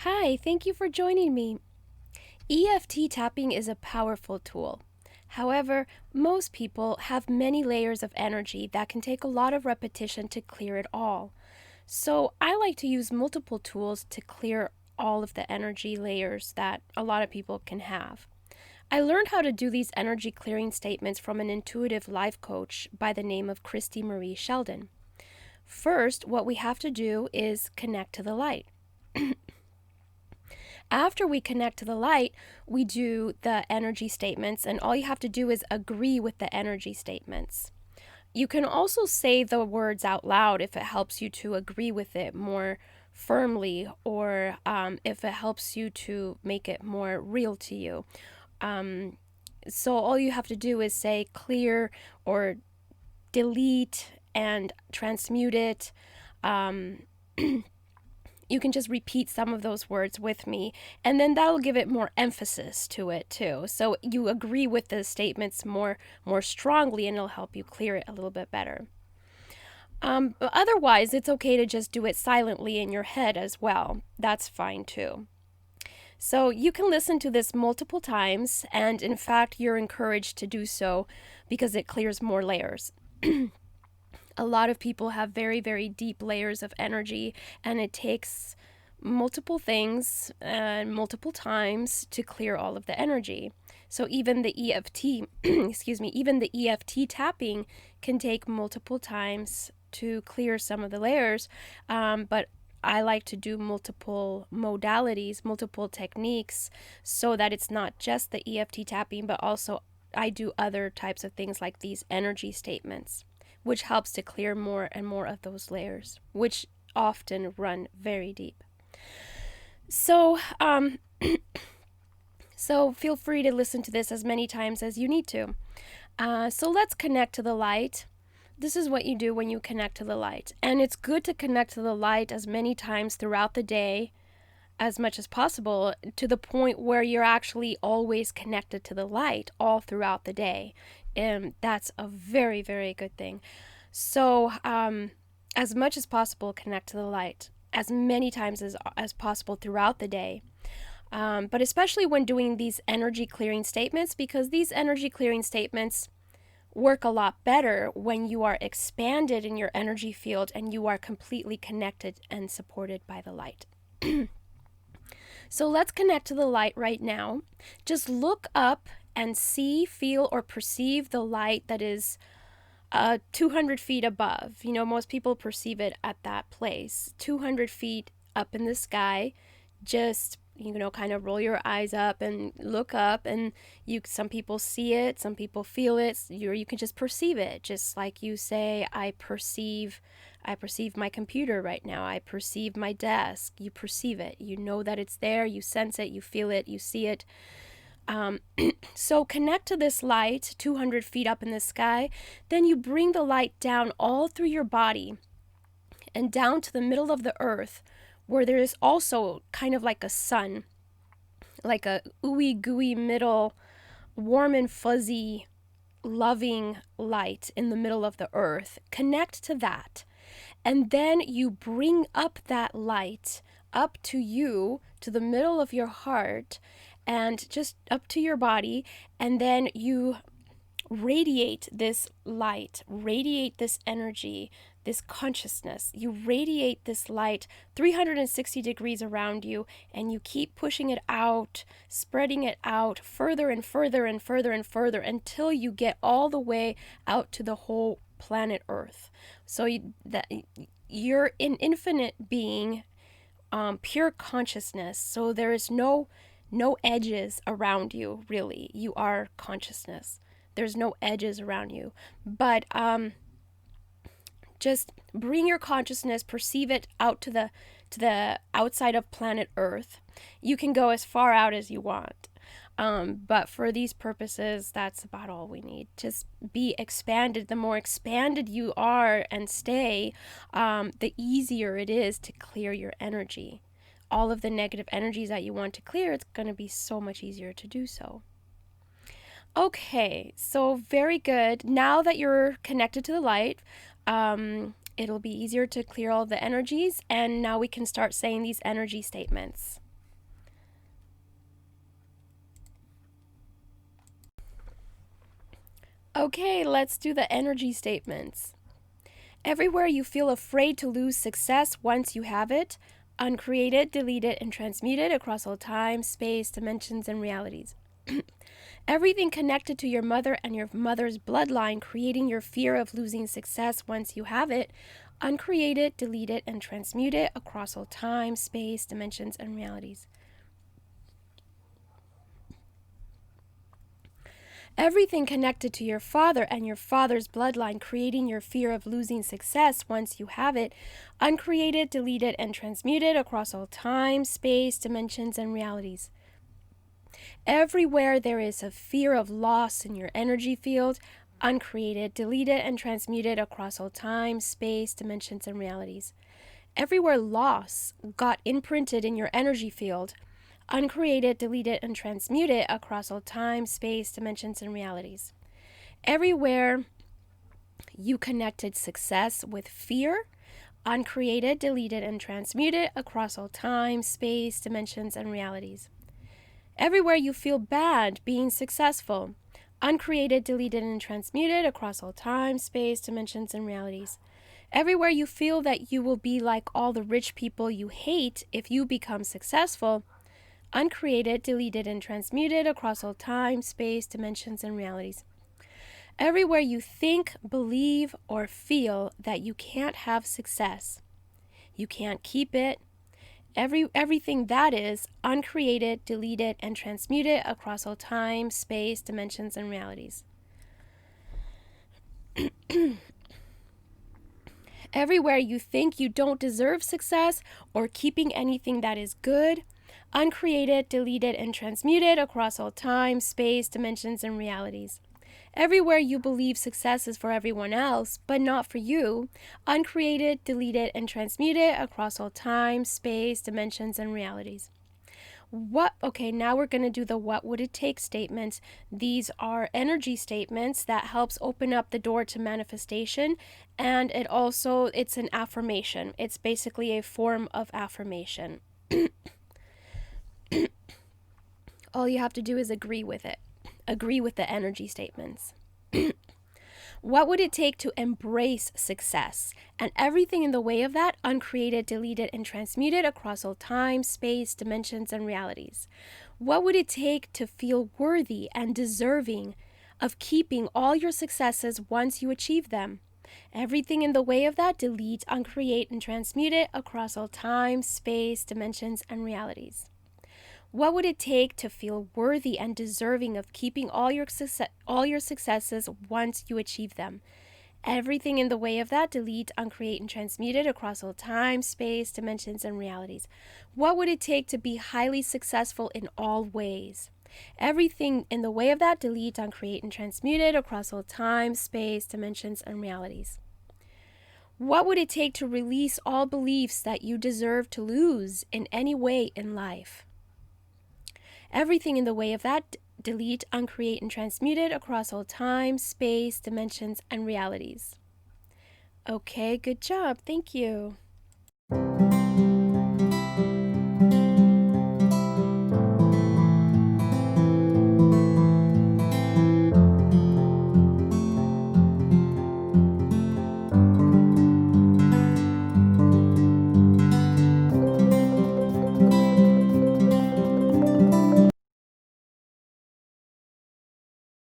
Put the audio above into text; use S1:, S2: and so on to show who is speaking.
S1: Hi, thank you for joining me. EFT tapping is a powerful tool. However, most people have many layers of energy that can take a lot of repetition to clear it all. So I like to use multiple tools to clear all of the energy layers that a lot of people can have. I learned how to do these energy clearing statements from an intuitive life coach by the name of Christy Marie Sheldon. First, what we have to do is connect to the light. After we connect to the light, we do the energy statements, and all you have to do is agree with the energy statements. You can also say the words out loud if it helps you to agree with it more firmly, or if it helps you to make it more real to you. So all you have to do is say clear or delete and transmute it. You can just repeat some of those words with me, and then that'll give it more emphasis to it too. So you agree with the statements more strongly, and it'll help you clear it a little bit better. Otherwise, it's okay to just do it silently in your head as well. That's fine too. So you can listen to this multiple times, and in fact, you're encouraged to do so because it clears more layers. A lot of people have very, very deep layers of energy, and it takes multiple things and multiple times to clear all of the energy. So even the EFT, even the EFT tapping can take multiple times to clear some of the layers, but I like to do multiple modalities, multiple techniques, so that it's not just the EFT tapping, but also I do other types of things like these energy statements, which helps to clear more and more of those layers, which often run very deep. So, so feel free to listen to this as many times as you need to. So let's connect to the light. This is what you do when you connect to the light. And it's good to connect to the light as many times throughout the day, as much as possible, to the point where you're actually always connected to the light all throughout the day. And that's a very, very good thing. So as much as possible, connect to the light as many times as possible throughout the day. But especially when doing these energy clearing statements, because these energy clearing statements work a lot better when you are expanded in your energy field and you are completely connected and supported by the light. So let's connect to the light right now. Just look up and see, feel, or perceive the light that is 200 feet above. You know, most people perceive it at that place. 200 feet up in the sky. Just, you know, kind of roll your eyes up and look up, and some people see it, some people feel it, you can just perceive it. Just like you say, I perceive my computer right now. I perceive my desk. You perceive it. You know that it's there. You sense it. You feel it. You see it. So connect to this light 200 feet up in the sky. Then you bring the light down all through your body and down to the middle of the earth, where there is also kind of like a sun, like a ooey gooey middle, warm and fuzzy, loving light in the middle of the earth. Connect to that. And then you bring up that light up to you, to the middle of your heart, and just up to your body. And then you radiate this light, radiate this energy, this consciousness. You radiate this light 360 degrees around you, and you keep pushing it out, spreading it out further and further and further and further until you get all the way out to the whole planet Earth. So you're an infinite being, pure consciousness. So there is no edges around you, really. You are consciousness. There's no edges around you. But just bring your consciousness, perceive it out to the outside of planet Earth. You can go as far out as you want. But for these purposes, that's about all we need. Just be expanded. The more expanded you are and stay, the easier it is to clear your energy. All of the negative energies that you want to clear, it's going to be so much easier to do so. Okay, so very good. Now that you're connected to the light, it'll be easier to clear all the energies, and now we can start saying these energy statements. Okay, let's do the energy statements. Everywhere you feel afraid to lose success once you have it, uncreate it, delete it, and transmute it across all time, space, dimensions, and realities. Everything connected to your mother and your mother's bloodline, creating your fear of losing success once you have it, uncreate it, delete it, and transmute it across all time, space, dimensions, and realities. Everything connected to your father and your father's bloodline, creating your fear of losing success once you have it, uncreate it, delete it, and transmute it across all time, space, dimensions, and realities. Everywhere there is a fear of loss in your energy field, uncreate it, delete it, and transmute it across all time, space, dimensions, and realities. Everywhere loss got imprinted in your energy field, uncreate it, delete it, and transmute it across all time, space, dimensions, and realities. Everywhere you connected success with fear, uncreate it, delete it, and transmute it across all time, space, dimensions, and realities. Everywhere you feel bad being successful, uncreate it, delete it, and transmute it across all time, space, dimensions, and realities. Everywhere you feel that you will be like all the rich people you hate if you become successful, uncreate it, delete it, and transmute it across all time, space, dimensions, and realities. Everywhere you think, believe, or feel that you can't have success, you can't keep it, everything that is, uncreate it, delete it, and transmute it across all time, space, dimensions, and realities. Everywhere you think you don't deserve success or keeping anything that is good, uncreate it, delete it, and transmute it across all time, space, dimensions, and realities. Everywhere you believe success is for everyone else, but not for you, uncreate it, delete it, and transmute it across all time, space, dimensions, and realities. Okay, now we're going to do the what would it take statements. These are energy statements that helps open up the door to manifestation, and it's an affirmation. It's basically a form of affirmation. All you have to do is agree with it. Agree with the energy statements. What would it take to embrace success? And everything in the way of that, uncreate it, delete it, and transmute it across all time, space, dimensions, and realities. What would it take to feel worthy and deserving of keeping all your successes once you achieve them? Everything in the way of that, delete, uncreate, and transmute it across all time, space, dimensions, and realities. What would it take to feel worthy and deserving of keeping all your successes once you achieve them? Everything in the way of that, delete, uncreate, and transmute it across all time, space, dimensions, and realities. What would it take to be highly successful in all ways? Everything in the way of that, delete, uncreate, and transmute it across all time, space, dimensions, and realities. What would it take to release all beliefs that you deserve to lose in any way in life? Everything in the way of that, delete, uncreate, and transmute it across all time, space, dimensions, and realities. Okay, good job. Thank you.